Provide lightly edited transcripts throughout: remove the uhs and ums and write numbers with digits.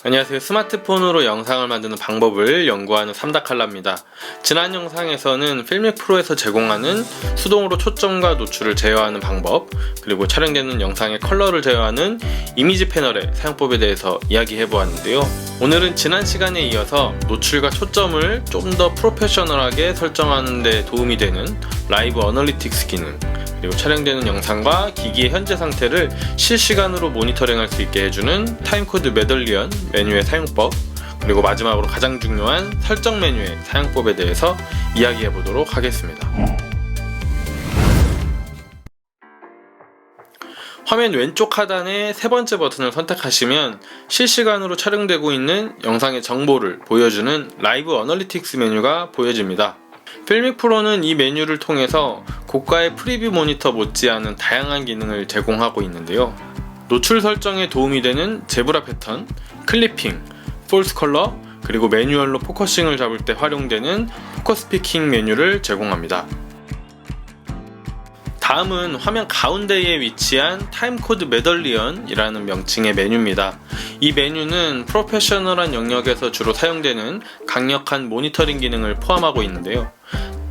안녕하세요. 스마트폰으로 영상을 만드는 방법을 연구하는 삼다칼라입니다. 지난 영상에서는 필믹 프로에서 제공하는 수동으로 초점과 노출을 제어하는 방법, 그리고 촬영되는 영상의 컬러를 제어하는 이미지 패널의 사용법에 대해서 이야기해 보았는데요. 오늘은 지난 시간에 이어서 노출과 초점을 좀 더 프로페셔널하게 설정하는 데 도움이 되는 라이브 어널리틱스 기능, 그리고 촬영되는 영상과 기기의 현재 상태를 실시간으로 모니터링할 수 있게 해주는 타임코드 메덜리언 메뉴의 사용법, 그리고 마지막으로 가장 중요한 설정 메뉴의 사용법에 대해서 이야기해 보도록 하겠습니다. 화면 왼쪽 하단의 세 번째 버튼을 선택하시면 실시간으로 촬영되고 있는 영상의 정보를 보여주는 라이브 어널리틱스 메뉴가 보여집니다. 필믹 프로는 이 메뉴를 통해서 고가의 프리뷰 모니터 못지않은 다양한 기능을 제공하고 있는데요. 노출 설정에 도움이 되는 제브라 패턴, 클리핑, 폴스 컬러, 그리고 매뉴얼로 포커싱을 잡을 때 활용되는 포커스 피킹 메뉴를 제공합니다. 다음은 화면 가운데에 위치한 타임코드 메덜리언이라는 명칭의 메뉴입니다. 이 메뉴는 프로페셔널한 영역에서 주로 사용되는 강력한 모니터링 기능을 포함하고 있는데요.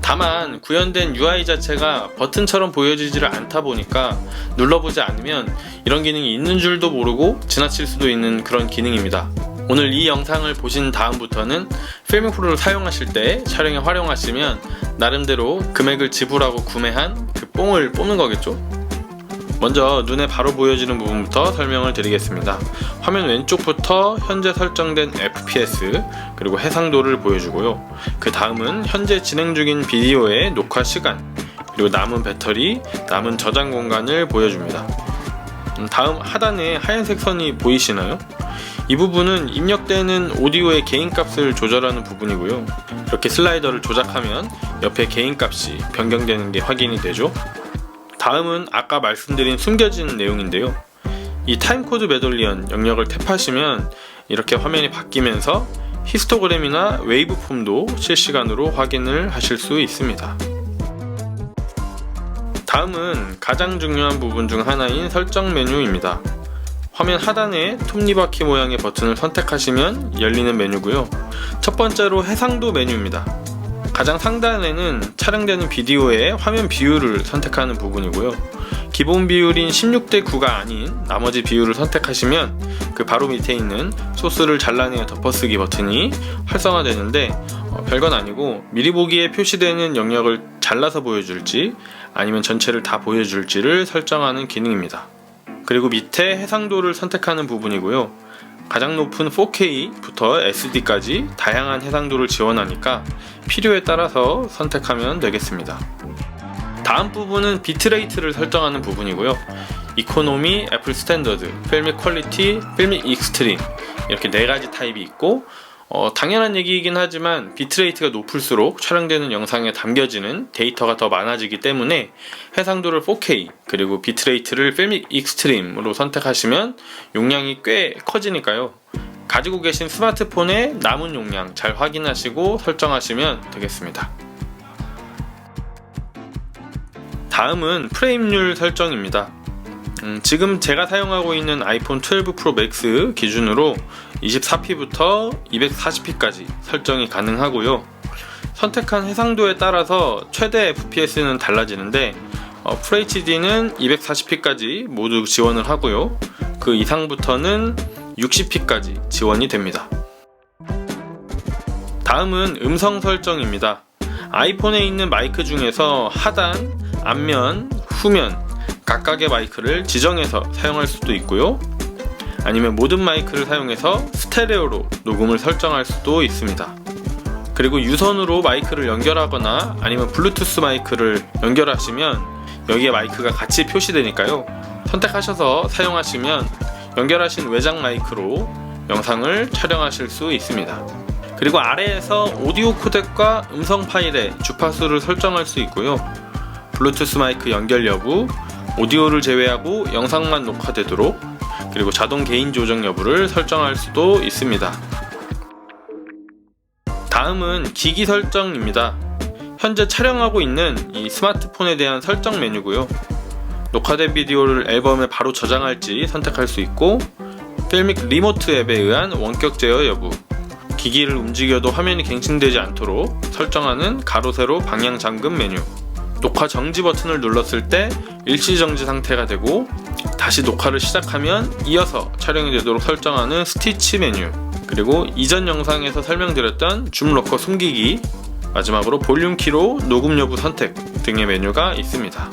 다만 구현된 UI 자체가 버튼처럼 보여지지를 않다 보니까 눌러보지 않으면 이런 기능이 있는 줄도 모르고 지나칠 수도 있는 그런 기능입니다. 오늘 이 영상을 보신 다음부터는 필믹 프로를 사용하실 때 촬영에 활용하시면 나름대로 금액을 지불하고 구매한 그 뽕을 뽑는 거겠죠. 먼저 눈에 바로 보여지는 부분부터 설명을 드리겠습니다. 화면 왼쪽부터 현재 설정된 FPS 그리고 해상도를 보여주고요. 그 다음은 현재 진행 중인 비디오의 녹화 시간, 그리고 남은 배터리, 남은 저장 공간을 보여줍니다. 다음 하단에 하얀색 선이 보이시나요? 이 부분은 입력되는 오디오의 개인값을 조절하는 부분이고요. 이렇게 슬라이더를 조작하면 옆에 개인값이 변경되는 게 확인이 되죠. 다음은 아까 말씀드린 숨겨진 내용인데요. 이 타임코드 메덜리언 영역을 탭하시면 이렇게 화면이 바뀌면서 히스토그램이나 웨이브폼도 실시간으로 확인을 하실 수 있습니다. 다음은 가장 중요한 부분 중 하나인 설정 메뉴입니다. 화면 하단에 톱니바퀴 모양의 버튼을 선택하시면 열리는 메뉴고요. 첫 번째로 해상도 메뉴입니다. 가장 상단에는 촬영되는 비디오의 화면 비율을 선택하는 부분이고요. 기본 비율인 16:9가 아닌 나머지 비율을 선택하시면 그 바로 밑에 있는 소스를 잘라내어 덮어쓰기 버튼이 활성화되는데 별건 아니고 미리 보기에 표시되는 영역을 잘라서 보여줄지 아니면 전체를 다 보여줄지를 설정하는 기능입니다. 그리고 밑에 해상도를 선택하는 부분이고요. 가장 높은 4K부터 SD까지 다양한 해상도를 지원하니까 필요에 따라서 선택하면 되겠습니다. 다음 부분은 비트레이트를 설정하는 부분이고요. 이코노미, 애플 스탠더드, 필믹 퀄리티, 필믹 익스트림 이렇게 네 가지 타입이 있고 당연한 얘기이긴 하지만 비트레이트가 높을수록 촬영되는 영상에 담겨지는 데이터가 더 많아지기 때문에 해상도를 4K 그리고 비트레이트를 필믹 익스트림으로 선택하시면 용량이 꽤 커지니까요. 가지고 계신 스마트폰의 남은 용량 잘 확인하시고 설정하시면 되겠습니다. 다음은 프레임률 설정입니다. 지금 제가 사용하고 있는 아이폰 12 프로 맥스 기준으로 24p부터 240p까지 설정이 가능하고요. 선택한 해상도에 따라서 최대 FPS는 달라지는데 FHD는 240p까지 모두 지원을 하고요. 그 이상부터는 60p까지 지원이 됩니다. 다음은 음성 설정입니다. 아이폰에 있는 마이크 중에서 하단, 앞면, 후면 각각의 마이크를 지정해서 사용할 수도 있고요. 아니면 모든 마이크를 사용해서 스테레오로 녹음을 설정할 수도 있습니다. 그리고 유선으로 마이크를 연결하거나 아니면 블루투스 마이크를 연결하시면 여기에 마이크가 같이 표시되니까요. 선택하셔서 사용하시면 연결하신 외장 마이크로 영상을 촬영하실 수 있습니다. 그리고 아래에서 오디오 코덱과 음성 파일의 주파수를 설정할 수 있고요. 블루투스 마이크 연결 여부, 오디오를 제외하고 영상만 녹화되도록, 그리고 자동 개인 조정 여부를 설정할 수도 있습니다. 다음은 기기 설정입니다. 현재 촬영하고 있는 이 스마트폰에 대한 설정 메뉴고요. 녹화된 비디오를 앨범에 바로 저장할지 선택할 수 있고 필믹 리모트 앱에 의한 원격 제어 여부, 기기를 움직여도 화면이 갱신되지 않도록 설정하는 가로 세로 방향 잠금 메뉴, 녹화 정지 버튼을 눌렀을 때 일시 정지 상태가 되고 다시 녹화를 시작하면 이어서 촬영이 되도록 설정하는 스티치 메뉴, 그리고 이전 영상에서 설명드렸던 줌 로커 숨기기, 마지막으로 볼륨 키로 녹음 여부 선택 등의 메뉴가 있습니다.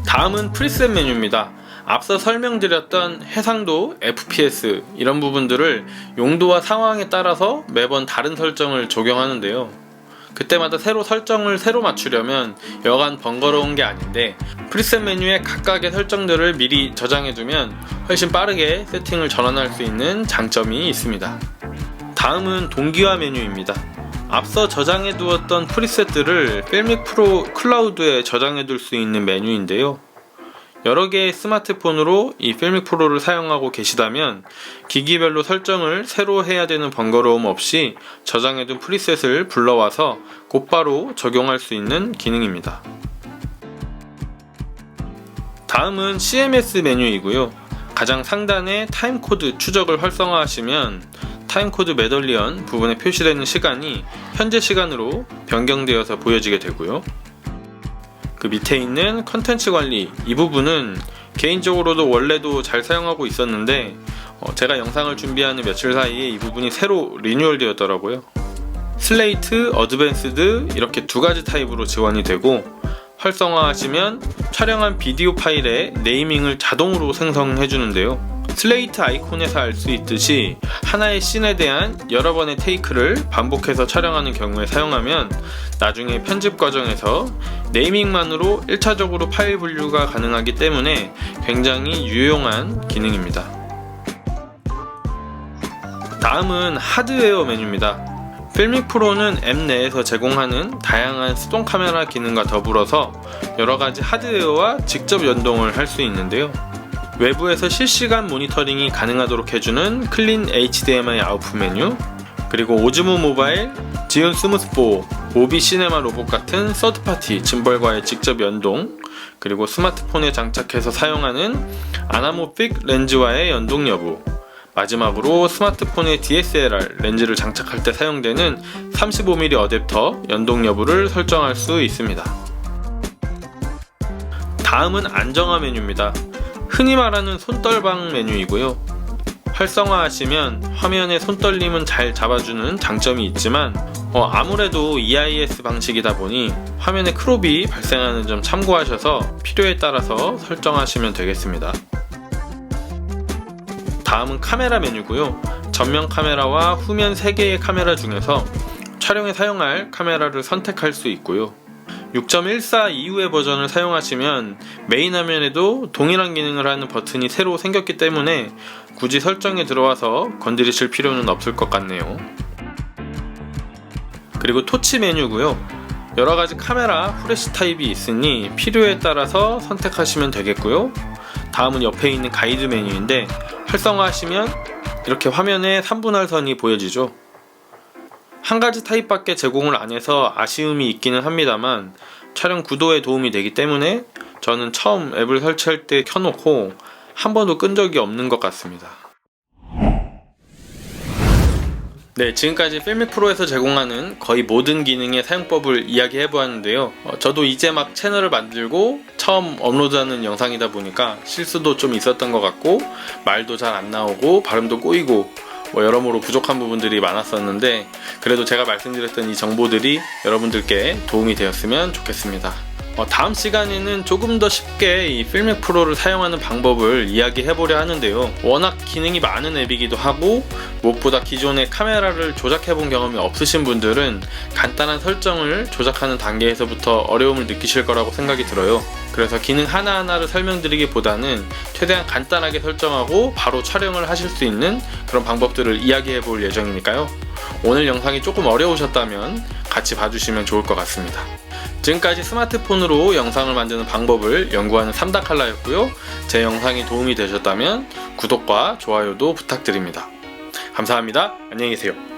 다음은 프리셋 메뉴입니다. 앞서 설명드렸던 해상도, FPS 이런 부분들을 용도와 상황에 따라서 매번 다른 설정을 적용하는데요. 그때마다 설정을 새로 맞추려면 여간 번거로운 게 아닌데 프리셋 메뉴에 각각의 설정들을 미리 저장해두면 훨씬 빠르게 세팅을 전환할 수 있는 장점이 있습니다. 다음은 동기화 메뉴입니다. 앞서 저장해두었던 프리셋들을 필믹 프로 클라우드에 저장해둘 수 있는 메뉴인데요. 여러 개의 스마트폰으로 이 필믹 프로를 사용하고 계시다면 기기별로 설정을 새로 해야 되는 번거로움 없이 저장해둔 프리셋을 불러와서 곧바로 적용할 수 있는 기능입니다. 다음은 CMS 메뉴이고요. 가장 상단에 타임코드 추적을 활성화하시면 타임코드 메덜리언 부분에 표시되는 시간이 현재 시간으로 변경되어서 보여지게 되고요. 그 밑에 있는 컨텐츠 관리, 이 부분은 개인적으로도 원래도 잘 사용하고 있었는데 제가 영상을 준비하는 며칠 사이에 이 부분이 새로 리뉴얼 되었더라고요. 슬레이트, 어드밴스드 이렇게 두 가지 타입으로 지원이 되고 활성화하시면 촬영한 비디오 파일의 네이밍을 자동으로 생성해 주는데요. 슬레이트 아이콘에서 알 수 있듯이 하나의 씬에 대한 여러 번의 테이크를 반복해서 촬영하는 경우에 사용하면 나중에 편집 과정에서 네이밍만으로 1차적으로 파일 분류가 가능하기 때문에 굉장히 유용한 기능입니다. 다음은 하드웨어 메뉴입니다. 필믹 프로는 앱 내에서 제공하는 다양한 수동 카메라 기능과 더불어서 여러가지 하드웨어와 직접 연동을 할 수 있는데요. 외부에서 실시간 모니터링이 가능하도록 해주는 클린 HDMI 아웃풋 메뉴, 그리고 오즈모 모바일, 지온 스무스4, 모비 시네마 로봇 같은 서드파티 짐벌과의 직접 연동, 그리고 스마트폰에 장착해서 사용하는 아나모픽 렌즈와의 연동 여부, 마지막으로 스마트폰에 DSLR 렌즈를 장착할 때 사용되는 35mm 어댑터 연동 여부를 설정할 수 있습니다. 다음은 안정화 메뉴입니다. 흔히 말하는 손떨방 메뉴이고요. 활성화하시면 화면의 손떨림은 잘 잡아주는 장점이 있지만 아무래도 EIS 방식이다 보니 화면에 크롭이 발생하는 점 참고하셔서 필요에 따라서 설정하시면 되겠습니다. 다음은 카메라 메뉴고요. 전면 카메라와 후면 3개의 카메라 중에서 촬영에 사용할 카메라를 선택할 수 있고요. 6.14 이후의 버전을 사용하시면 메인 화면에도 동일한 기능을 하는 버튼이 새로 생겼기 때문에 굳이 설정에 들어와서 건드리실 필요는 없을 것 같네요. 그리고 토치 메뉴고요. 여러가지 카메라 후레쉬 타입이 있으니 필요에 따라서 선택하시면 되겠고요. 다음은 옆에 있는 가이드 메뉴인데 활성화하시면 이렇게 화면에 3분할 선이 보여지죠. 한 가지 타입밖에 제공을 안 해서 아쉬움이 있기는 합니다만 촬영 구도에 도움이 되기 때문에 저는 처음 앱을 설치할 때 켜놓고 한 번도 끈 적이 없는 것 같습니다. 네, 지금까지 필믹 프로에서 제공하는 거의 모든 기능의 사용법을 이야기해보았는데요. 저도 이제 막 채널을 만들고 처음 업로드하는 영상이다 보니까 실수도 좀 있었던 것 같고 말도 잘 안 나오고 발음도 꼬이고 여러모로 부족한 부분들이 많았었는데 그래도 제가 말씀드렸던 이 정보들이 여러분들께 도움이 되었으면 좋겠습니다. 다음 시간에는 조금 더 쉽게 이 필믹 프로를 사용하는 방법을 이야기해보려 하는데요. 워낙 기능이 많은 앱이기도 하고 무엇보다 기존의 카메라를 조작해본 경험이 없으신 분들은 간단한 설정을 조작하는 단계에서부터 어려움을 느끼실 거라고 생각이 들어요. 그래서 기능 하나하나를 설명드리기보다는 최대한 간단하게 설정하고 바로 촬영을 하실 수 있는 그런 방법들을 이야기해볼 예정이니까요. 오늘 영상이 조금 어려우셨다면 같이 봐주시면 좋을 것 같습니다. 지금까지 스마트폰으로 영상을 만드는 방법을 연구하는 삼다칼라였고요. 제 영상이 도움이 되셨다면 구독과 좋아요도 부탁드립니다. 감사합니다. 안녕히 계세요.